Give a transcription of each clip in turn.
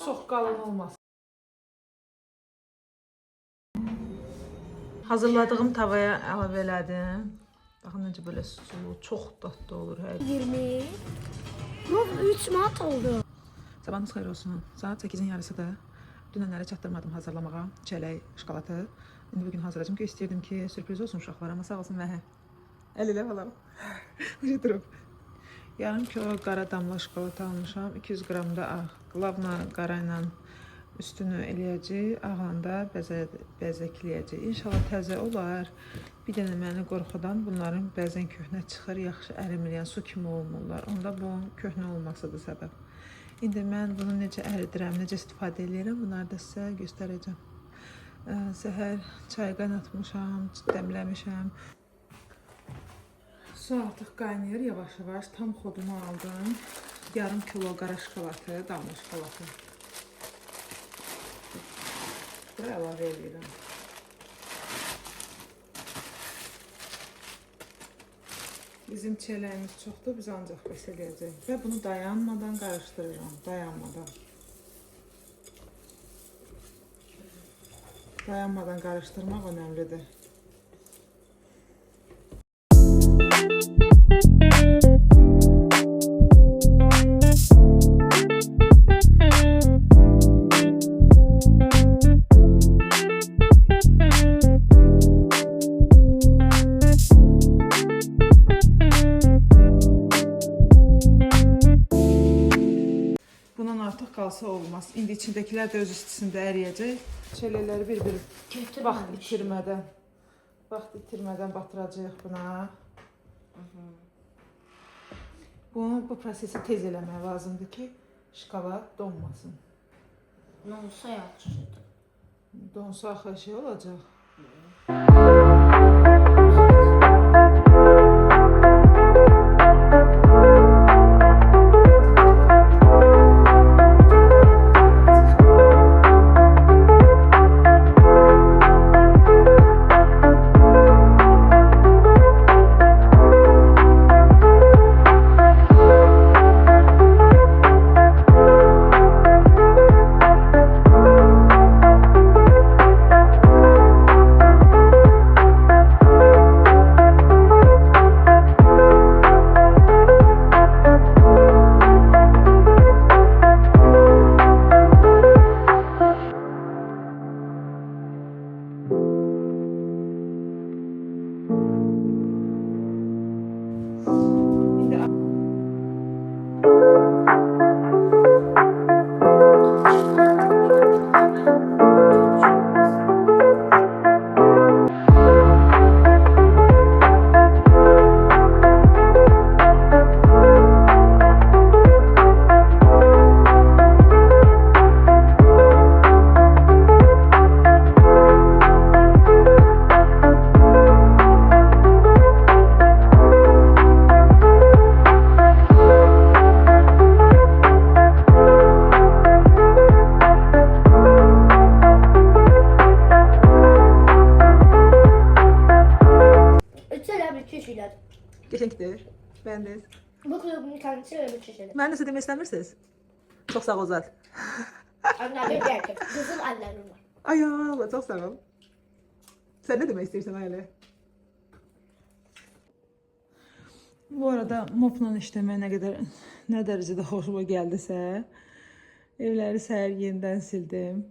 Çox qalın olmaz. Hazırladığım tavaya əlavə elədim. Baxın necə belə sulu, çox dadlı olur. 20. Bu 3 manat oldu. Sabahınız xeyir olsun. Saat 8-in yarısıdır. Dünənləri çatdırmadım hazırlamağa çələk, şokolatı. İndi bugün hazırlayacağım ki, istəyirdim ki, sürpriz olsun uşaqlara, amma sağ olsun Məhə. Əl ilə balam. Necə durub. Yarım kilo qara damla şokolata almışam. 200 qram da ağ. Qlavla, qara ilə üstünü eləyəcək, ağanda bəzəkləyəcək. İnşallah təzə olar. Bir dənə məni qorxudan bunların bəzən köhnə çıxır, yaxşı ərimir, yəni su kimi olmurlar. Onda bunun köhnə olmasıdır səbəb. İndi mən bunu necə əridirəm, necə istifadə edirəm, bunları da sizə göstərəcəm. Səhər çay qaynatmışam, dəmləmişəm. Su artıq qaynayır yavaş-yavaş, tam xodumu aldım. Yarım kilo qara şokolatı, damla şokolatı. Buraya əlavə edirəm. Bizim çələyimiz çoxdur, biz ancaq bəs eləyəcək. Və bunu dayanmadan qarışdırıram, dayanmadan. Dayanmadan qarışdırmaq önəmlidir. Artıq qalsa olmaz. İndi içindəkilər də öz istisində əriyəcək. Çələkləri bir-bir vaxt itirmədən batıracağıq buna. Bu prosesi tez eləmək lazımdır ki, şokolad donmasın. Donsa yaxşıdır. Donsa axı şey olacaq. Geçenkdir. Beğendiniz. Bu kulübün kendisi öyle bir şey. Ben nasıl demek istemirsiniz? Çok sağ ol Zat. Anneannem erkek. Kızım anneannem var. Ay Allah çok sağ ol. Sen ne demek istiyorsan öyle? Bu arada mopla işləmək nə dərəcədə xoşuma gəldisə, evləri səhər yenidən sildim.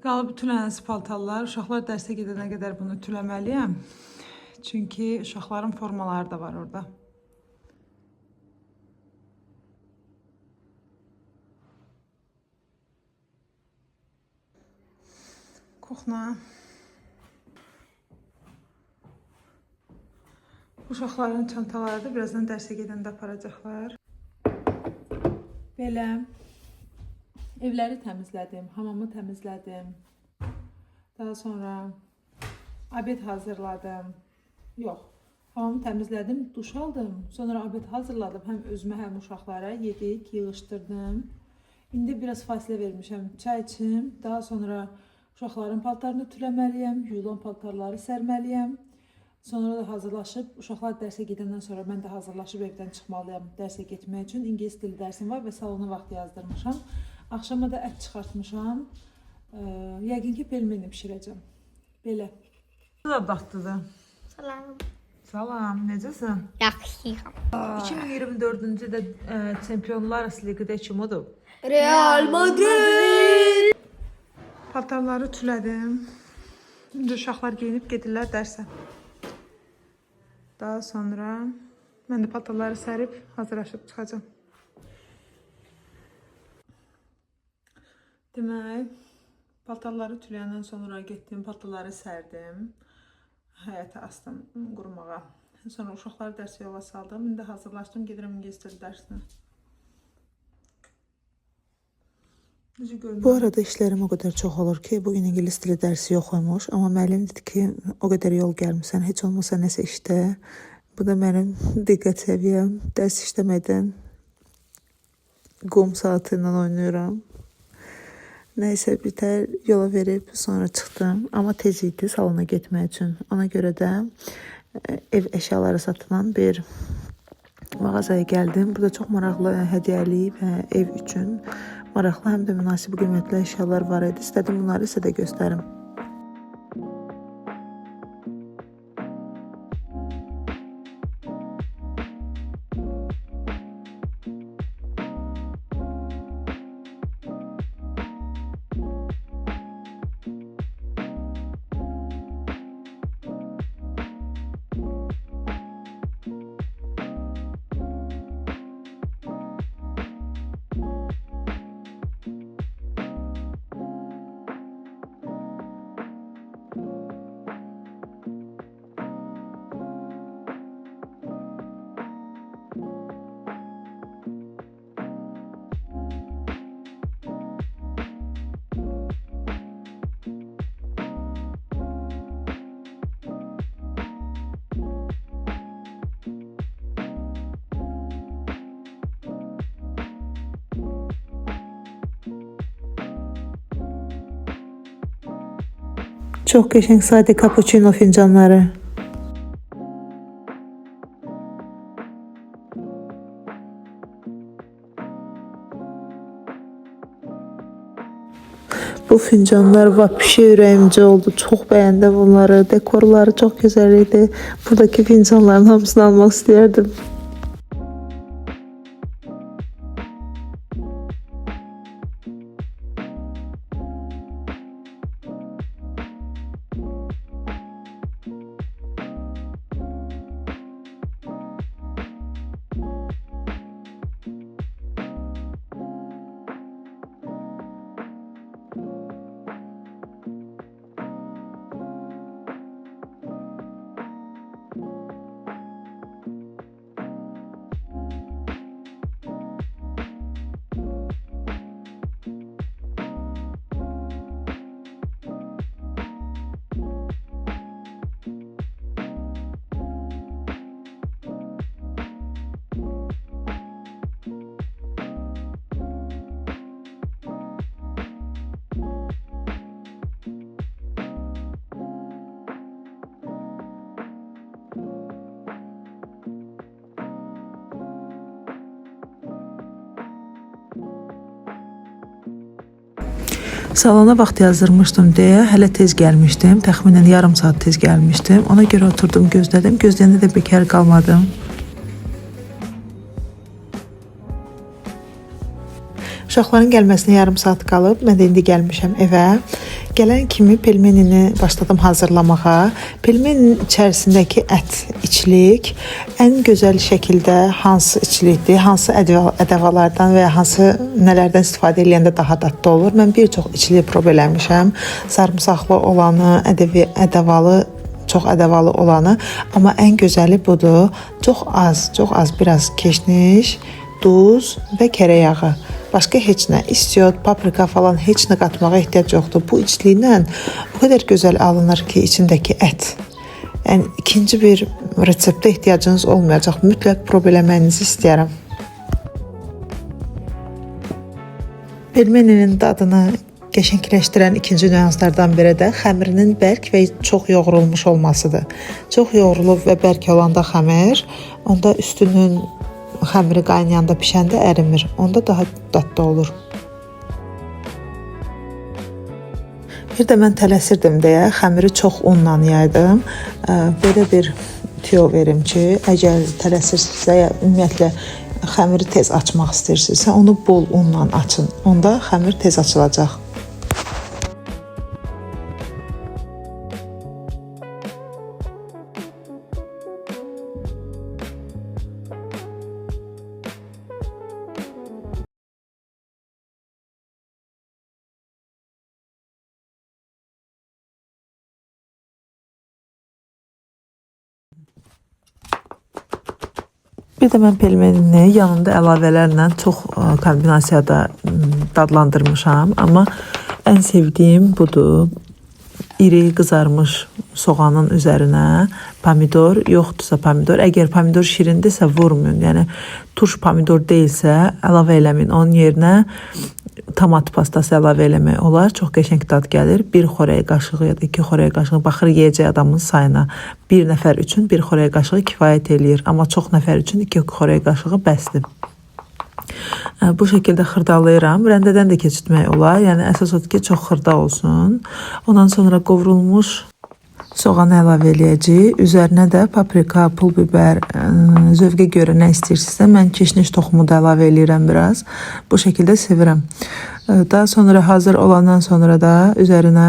Qalıb ütülənəsi paltarlar. Uşaqlar dərsə gedənə qədər bunu ütüləməliyəm. Çünki uşaqların formaları da var orada. Qoxna. Uşaqların çantaları da birazdan dərsə gedəndə aparacaqlar. Belə. Evləri təmizlədim, hamamı təmizlədim. Daha sonra abed hazırladım. Yox, hamamı təmizlədim, duş aldım. Sonra abed hazırladım, həm özümə, həm uşaqlara yedik, yığışdırdım. İndi biraz fasilə vermişəm, çay içim. Daha sonra uşaqların paltarını ütüləməliyəm, yuyulan paltarları sərməliyəm. Sonra da hazırlaşıb, uşaqlar dərsə gedəndən sonra mən də hazırlaşıb evdən çıxmalıyam dərsə getmək üçün. İngilis dili dərsim var və salona vaxt yazdırmışam. Axşama da ət çıxartmışam. Yəqin ki, pelmeni bişirəcəm. Belə. Bu da dadlıdır. Salam. Salam, necəsən? Yaxşıyam. 2024-cü də Çempionlar Liqada kim odur? Real Madrid. Paltarları tülədim. İndi uşaqlar geyinib gedirlər dərsə. Daha sonra mən də paltarları sərib hazırlaşıb çıxacağam. Demək, paltarları tüləyəndən sonra getdim, paltarları sərdim. Həyətə astım qurumağa. Sonra uşaqları dərsə yola saldım. İndi hazırlaşdım, gedirəm ingilis dili dərsinə. Bu arada işlərim o qədər çox olur ki, bugün ingilis dili dərsi yox imiş, amma müəllim dedi ki, o qədər yol gəlmirsən, heç olmasa nəsə işlə. Bu da mənim diqqət səviyyəm. Dərs işləmədən qum saatı ilə oynayıram. Nəysə bitər, yola verib sonra çıxdım. Amma tez idi salona getmək üçün. Ona görə də ev əşyaları satılan bir mağazaya gəldim. Burada çox maraqlı hədiyyəlik və ev üçün maraqlı həm də münasib qiymətli əşyalar var idi. İstədim bunları sizə də göstərim. Çox qəşəng sadə cappuccino fincanları. Bu fincanlar vapşe ürəyimcə oldu. Çox bəyəndim bunları. Dekorları çox gözəl idi. Buradakı fincanların hamısını almaq istəyərdim. Salona vaxt yazdırmışdım deyə hələ tez gəlmişdim. Təxminən yarım saat tez gəlmişdim. Ona görə oturdum, gözlədim. Gözləyəndə də bekar qalmadım. Uşaqların gəlməsinə yarım saat qalıb. Mən də indi gəlmişəm evə. Gələn kimi pelmenini başladım hazırlamağa. Pelmenin içərisindəki ət, içlik ən gözəl şəkildə hansı içlikdir, hansı ədəvalardan və ya hansı nələrdən istifadə edəndə daha dadlı olur. Mən bir çox içliyi prov eləmişəm. Sarımsaqlı olanı, ədəvalı, çox ədəvalı olanı, amma ən gözəli budur. Çox az biraz keşniş, duz və kərə yağı. Başqa heç nə, istiot, paprika falan heç nə qatmağa ehtiyac yoxdur. Bu içliklə o qədər gözəl alınır ki, içindəki ət. Yəni ikinci bir reseptə ehtiyacınız olmayacaq. Mütləq prov eləməyinizi istəyirəm. Pelmeninin dadını Qəşəngləşdirən ikinci nüanslardan biri də xəmirinin bərk və çox yoğrulmuş olmasıdır. Çox yoğrulub və bərk olanda xəmir, onda üstünün xəmiri qaynayanda, bişəndə ərimir. Onda daha dadlı olur. Bir də mən tələsirdim deyə xəmiri çox unla yaydım. Belə bir tüyo verim ki, əgər tələsirsinizsə, ya ümumiyyətlə xəmiri tez açmaq istəyirsinizsə, onu bol unla açın. Onda xəmir tez açılacaq. Bir də mən pelmenini yanında əlavələrlə çox kombinasiyada dadlandırmışam, amma ən sevdiyim budur. İri qızarmış soğanın üzərinə pomidor, yoxdursa pomidor, əgər pomidor şirindirsə vurmayın, yəni turş pomidor deyilsə əlavə eləməyin, onun yerinə tomat pastası əlavə eləmək olar, çox qəşəng dad gəlir. 1 xörək qaşığı ya da 2 xörək qaşığı, baxır yeyəcək adamın sayına. 1 nəfər üçün 1 xörək qaşığı kifayət eləyir, amma çox nəfər üçün 2 xörək qaşığı bəsdir. Bu şəkildə xırdalayıram. Rəndədən də keçirtmək olar. Yəni əsas odur ki, çox xırda olsun. Ondan sonra qovrulmuş soğanı əlavə eləyəcəyik. Üzərinə də paprika, pul biber, zövqə görə nə istəyirsinizsə, mən kişniş toxumu da əlavə eləyirəm biraz. Bu şəkildə sevirəm. Daha sonra hazır olandan sonra da üzərinə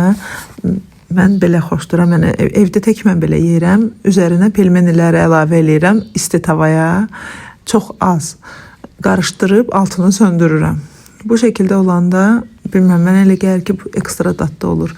mən belə xoşduram. Yəni evdə tək mən belə yeyirəm. Üzərinə pelmeniləri əlavə eləyirəm isti tavaya. Çox az qarışdırıb altını söndürürəm. Bu şəkildə olanda bilməm, mənə elə gəlir ki, bu ekstra dadlı olur.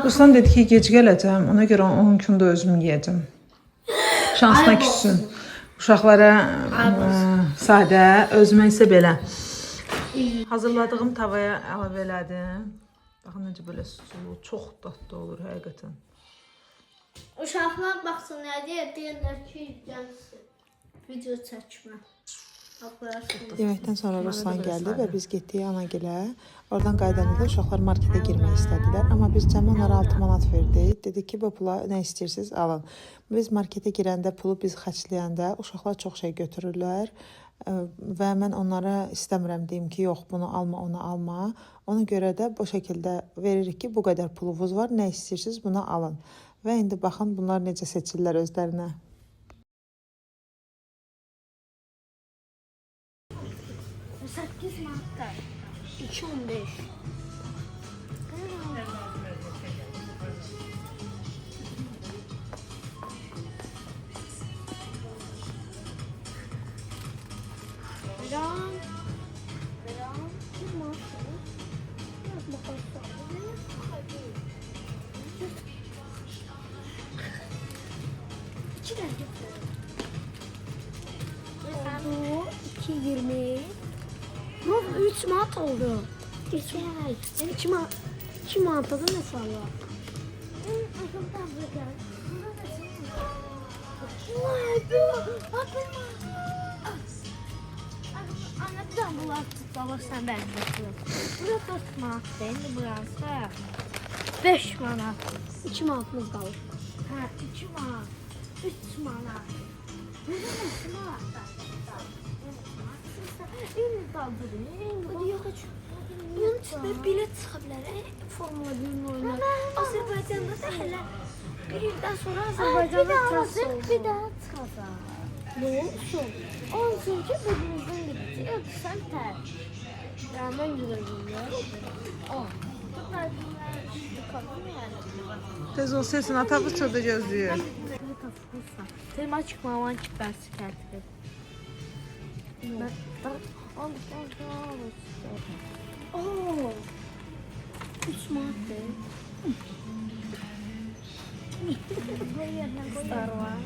Ruslan dedi ki, gec gələcəm, ona görə 10 gündə özüm yeyəcəm. Şansına küssün. Uşaqlara sadə, özümə isə belə. Hazırladığım tavaya əlavə elədim. Baxın necə belə sulu, çox dadlı olur həqiqətən. Uşaqlar baxsınlar deyə deyirlər ki, video çəkmə. Yeməkdən sonra Ruslan gəldi və biz getdik anagilə. Oradan qayıdanda uşaqlar marketə girmək istədilər. Amma biz cəmi onlara 6 manat verdik. Dedik ki, bu pula nə istəyirsiniz alın. Biz marketə girəndə pulu biz xərcləyəndə uşaqlar çox şey götürürlər. Və mən onlara istəmirəm deyim ki, yox bunu alma, onu alma. Ona görə də bu şəkildə veririk ki, bu qədər pulunuz var, nə istəyirsiniz bunu alın. Və indi baxın bunlar necə seçirlər özlərinə. Səkkiz manatda 2.15. Bu 2.20. Bu 3 manat oldu. 3 manat. Yani 2 manata da mesela. Vay be. Bakın. Anlatıdan bunlar tutmamışsan ben bakıyorum. Burada 4 manat değil mi burası? 5 manat. 2 manatımız kalır. Ha 2 manat. 3 manat. Ne demek 2 manat? Yeni daldırın. Hadi yok aç. Bunun içinde bilet çıkabilir. Formula 1'in oyunu. Azerbaycan'da da hele bir yıldan sonra Azerbaycan'da transfer oldu. Bir daha çıkacak. Ne olsun? 10. bölümümüzden gidecek. Yok sen ter. Yani ben gidelim ya. Oh. Tez ol sesin, atabız çoda gözlüyor. Telma çıkmaman çıkarsın kendine. Oh. 3 manat. Star var.